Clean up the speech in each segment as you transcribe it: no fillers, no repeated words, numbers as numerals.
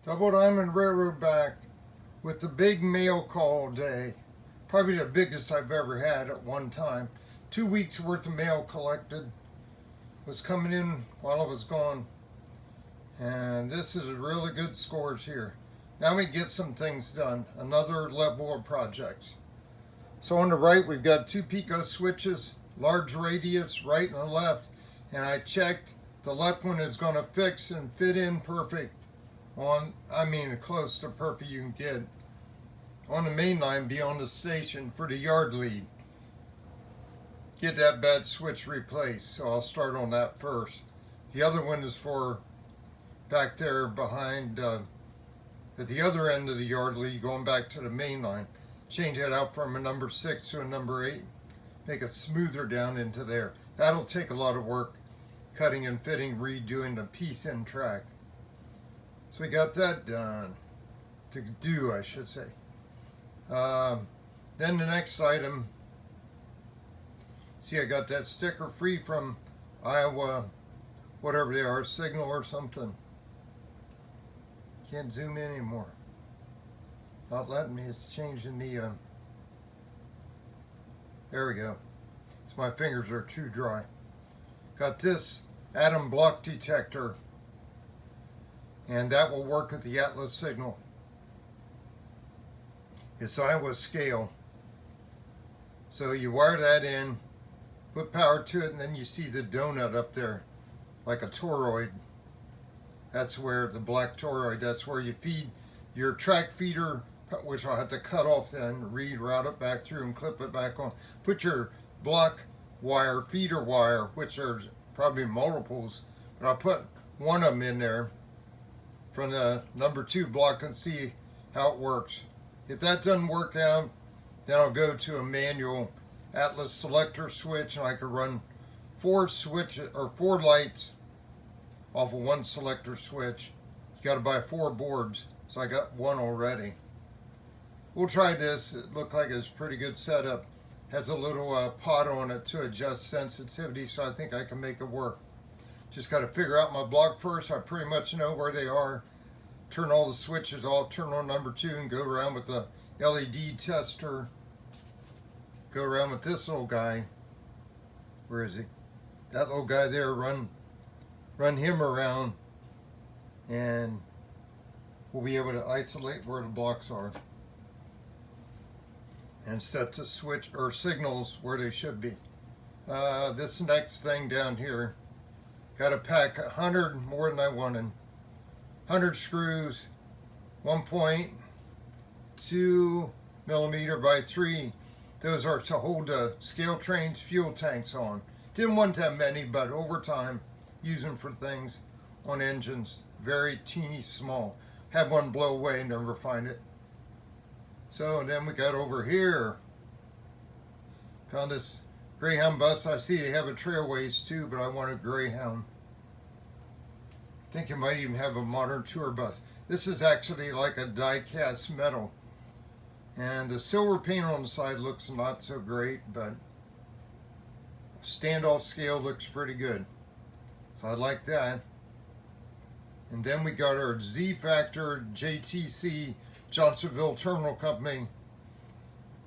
Double Diamond Railroad back with the big mail call day. Probably the biggest I've ever had at one time. 2 weeks worth of mail collected. Was coming in while I was gone. And this is really good scores here. Now we get some things done. Another level of projects. So on the right we've got 2 Pico switches, large radius, right and left. And I checked the left one is going to fix and fit in perfect on, close to perfect you can get on the main line beyond the station for the yard lead. Get that bad switch replaced, so I'll start on that first. The other one is for back there behind, at the other end of the yard lead going back to the main line. Change that out from a number 6 to a number 8. Make it smoother down into there. That'll take a lot of work, cutting and fitting, redoing the piece in track. So we got that done, to do I should say. Then the next item, see I got that sticker free from Iowa, whatever they are, Signal or something. Can't zoom in anymore. Not letting me, it's changing the, there we go. So my fingers are too dry. Got this atom block detector, and that will work at the Atlas signal. It's Iowa scale. So you wire that in, put power to it, and then you see the donut up there, like a toroid. That's where the black toroid, that's where you feed your track feeder, which I'll have to cut off then, route it back through and clip it back on. Put your block wire, feeder wire, which are probably multiples, but I'll put one of them in there from the number 2 block and see how it works. If that doesn't work out, then I'll go to a manual Atlas selector switch, and I can run 4 switches or 4 lights off of 1 selector switch. You got to buy 4 boards, so I got 1 already. We'll try this. It looked like it's a pretty good setup. Has a little pot on it to adjust sensitivity, so I think I can make it work. Just got to figure out my block first. I pretty much know where they are. Turn all the switches off, turn on number 2, and go around with the LED tester. Go around with this little guy. Where is he? That little guy there. Run him around, and we'll be able to isolate where the blocks are and set the switch or signals where they should be. This next thing down here, got to pack 100 more than I wanted. 100 screws, 1.2 millimeter by 3. Those are to hold the scale train's fuel tanks on. Didn't want that many, but over time, use them for things on engines. Very teeny small. Had one blow away, never find it. So then we got over here. Found this Greyhound bus. I see they have a Trailways too, but I want a Greyhound. I think you might even have a modern tour bus. This is actually like a die-cast metal. And the silver paint on the side looks not so great, but standoff scale looks pretty good. So I like that. And then we got our Z-Factor JTC Johnsonville Terminal Company.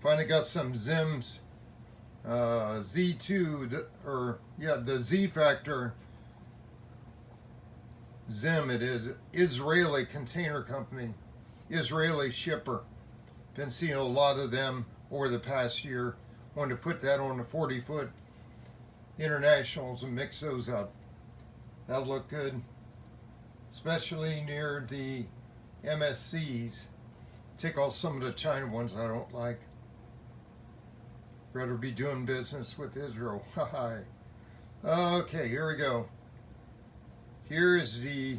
Finally got some ZIMs. Z2, the Z-Factor ZIM it is. Israeli Container Company. Israeli shipper. Been seeing a lot of them over the past year. Wanted to put that on the 40-foot internationals and mix those up. That'll look good. Especially near the MSCs. Take off some of the China ones I don't like. Rather be doing business with Israel. Okay, here we go. Here is the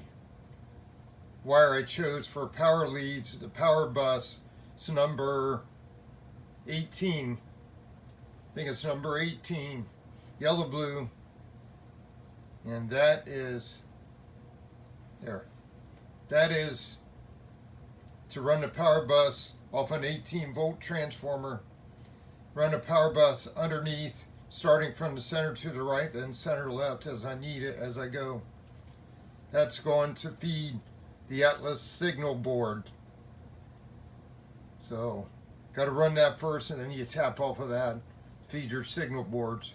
wire I chose for power leads, the power bus. It's number 18. I think it's number 18. Yellow, blue. And that is, there. That is to run the power bus off an 18-volt transformer. Run a power bus underneath, starting from the center to the right and center left as I need it as I go. That's going to feed the Atlas signal board. So got to run that first, and then you tap off of that, feed your signal boards.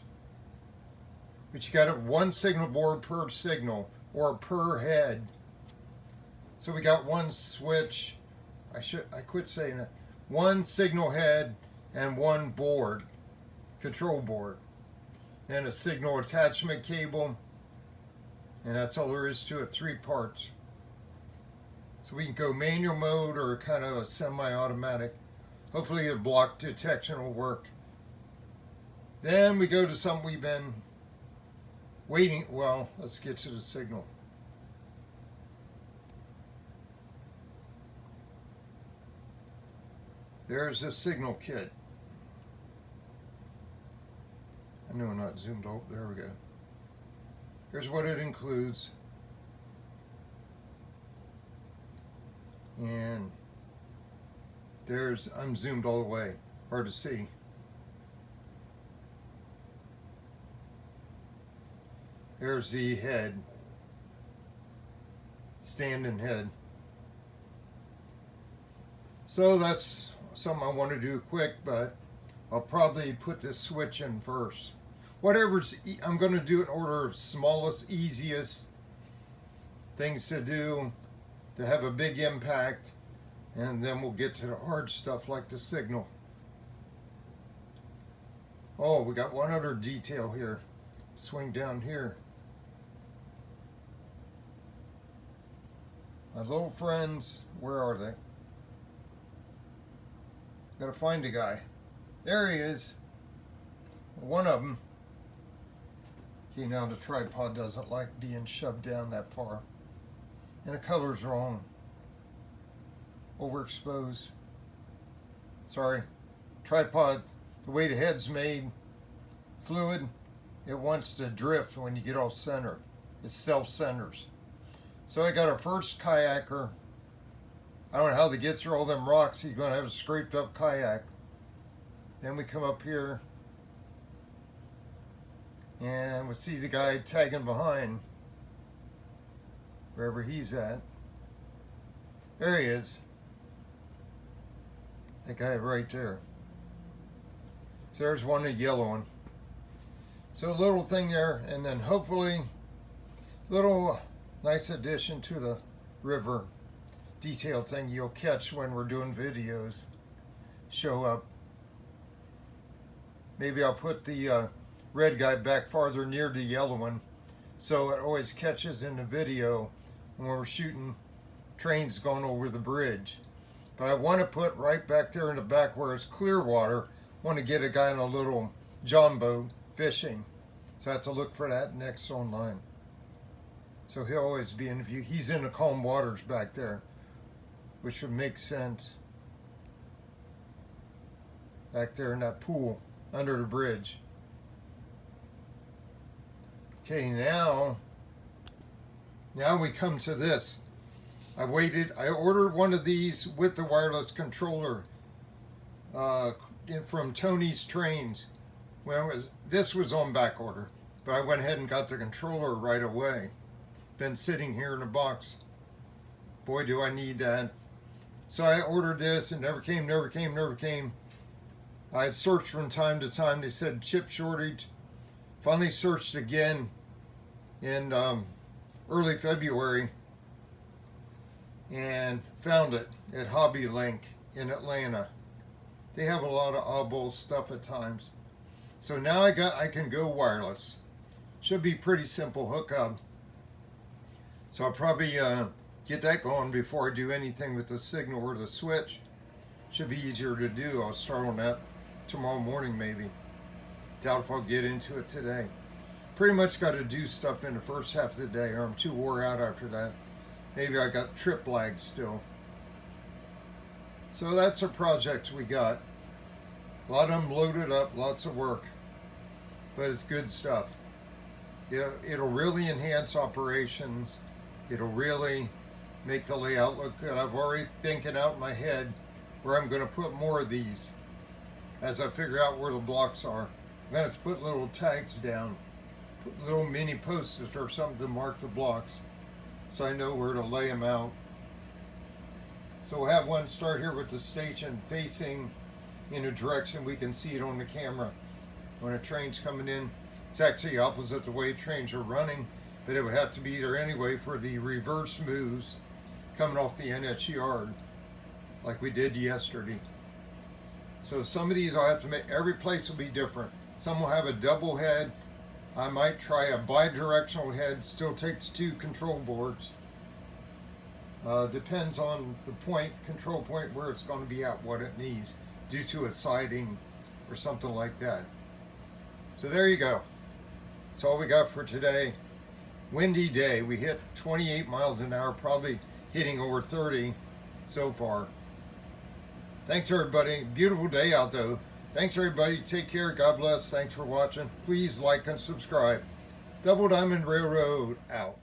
But you got one signal board per signal, or per head. So we got one switch. I quit saying that. One signal head and one board, control board, and a signal attachment cable, and that's all there is to it. 3 parts. So we can go manual mode or kind of a semi-automatic. Hopefully the block detection will work. Then we go to something we've been waiting. Well, let's get to the signal. There's a signal kit. I know I'm not zoomed out. There we go. Here's what it includes. And I'm zoomed all the way. Hard to see. There's the head. Standing head. So that's something I want to do quick, but I'll probably put this switch in first. I'm going to do it in order of smallest, easiest things to do to have a big impact, and then we'll get to the hard stuff like the signal. Oh, we got one other detail here. Swing down here. My little friends, where are they? Gotta find a guy. There he is. One of them. Okay, now the tripod doesn't like being shoved down that far. And the color's wrong. Overexposed. Sorry. Tripod, the way the head's made, fluid, it wants to drift when you get off center. It self-centers. So I got our first kayaker. I don't know how they get through all them rocks. You're going to have a scraped up kayak. Then we come up here and we see the guy tagging behind wherever he's at. There he is. That guy right there. So there's one, a yellow one. So a little thing there, and then hopefully little nice addition to the river detail thing you'll catch when we're doing videos show up. Maybe I'll put the red guy back farther near the yellow one so it always catches in the video when we're shooting trains going over the bridge. But I want to put right back there in the back where it's clear water. I want to get a guy in a little john boat fishing. So I have to look for that next online. So he'll always be in view. He's in the calm waters back there, which would make sense. Back there in that pool under the bridge. Okay, now we come to this. I ordered one of these with the wireless controller from Tony's Trains. This was on back order, but I went ahead and got the controller right away. Been sitting here in a box. Boy, do I need that. So I ordered this and never came. I had searched from time to time. They said chip shortage. Finally searched again in early February and found it at Hobby Link in Atlanta. They have a lot of oddball stuff at times. So now I can go wireless. Should be pretty simple hookup. So I'll probably get that going before I do anything with the signal or the switch. Should be easier to do. I'll start on that tomorrow morning maybe. Doubt if I'll get into it today. Pretty much got to do stuff in the first half of the day or I'm too wore out after that. Maybe I got trip lag still. So that's our projects we got. A lot of them loaded up, lots of work. But it's good stuff. It'll really enhance operations. It'll really make the layout look good. I've already thinking out in my head where I'm going to put more of these as I figure out where the blocks are. I'm going to put little tags down, put little mini post-its or something to mark the blocks so I know where to lay them out So we'll have one start here with the station facing in a direction we can see it on the camera. When a train's coming in, it's actually opposite the way trains are running, but it would have to be there anyway for the reverse moves coming off the NH yard, like we did yesterday. So some of these I'll have to make, every place will be different. Some will have a double head. I might try a bi-directional head, still takes 2 control boards. Depends on the point, control point, where it's going to be at, what it needs, due to a siding or something like that. So there you go. That's all we got for today. Windy day. We hit 28 miles an hour, probably hitting over 30 so far. Thanks everybody. Beautiful day out though. Thanks everybody. Take care. God bless. Thanks for watching. Please like and subscribe. Double Diamond Railroad out.